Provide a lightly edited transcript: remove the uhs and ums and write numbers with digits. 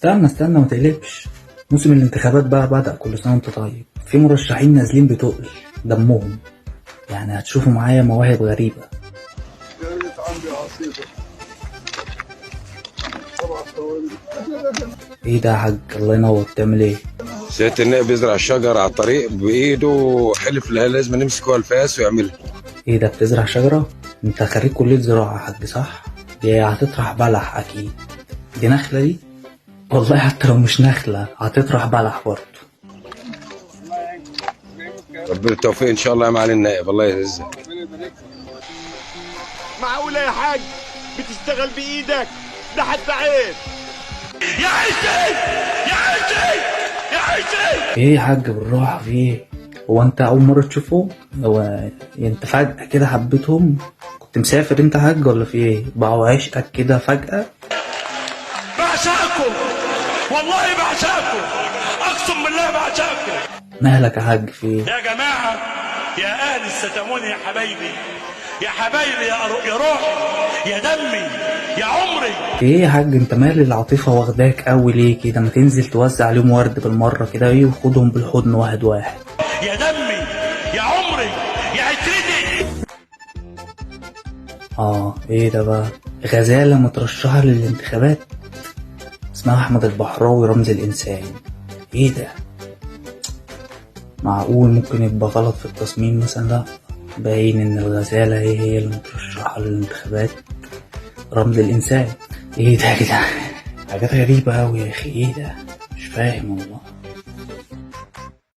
استنى استنى ما تقلقش. موسم الانتخابات بقى بدأ، كل سنة وانت طيب. في مرشحين نازلين بتقل دمهم، يعني هتشوفوا معايا مواهب غريبة. ايه ده يا حاج؟ الله ينور، بتعمل ايه؟ سيادة النائب بيزرع الشجر على الطريق بإيده، حلف لا لازم نمسك الفاس ويعملها. ايه ده، بتزرع شجرة؟ انت خريج كلية زراعة يا حاج صح؟ دي هتطرح بلح اكيد. دي نخلة دي؟ والله حتى لو مش نخلة هتطرح بلح برضه. ربنا التوفيق ان شاء الله يا معالي النائب، الله يعزك. معقولة يا حاج بتشتغل بإيدك؟ ده حتى عيب. يا عيشي يا عيشي يا عيشي. ايه يا حاج بالراحة، في ايه؟ هو انت اول مرة تشوفه؟ هو انت فجأة كده حبيتهم؟ كنت مسافر انت حاج ولا في ايه؟ بقوا عشقك كده فجأة؟ بعشقكم والله، بعشقكم، اقسم بالله بعشقكم. مالك يا حاج في ايه؟ يا جماعة يا اهل الستامون، يا حبايبي يا حبايبي يا روحي يا دمي يا عمري. في ايه يا حاج؟ انت مال العاطفة واخداك قوي ليه كده؟ ما تنزل توزع عليهم ورد بالمرة كده ايه، وخدهم بالحضن واحد واحد. يا دمي يا عمري يا عترتي. ايه ده بقى؟ غزالة مترشحة للانتخابات اسمها احمد البحراوي رمز الانسان. ايه ده؟ معقول ممكن يبقى غلط في التصميم مثلا؟ لا، باين ان الغزالة هي المترشحة للانتخابات رمز الانسان. ايه ده يا جدعان؟ حاجات غريبة اوي يا اخي، ايه ده؟ مش فاهم والله.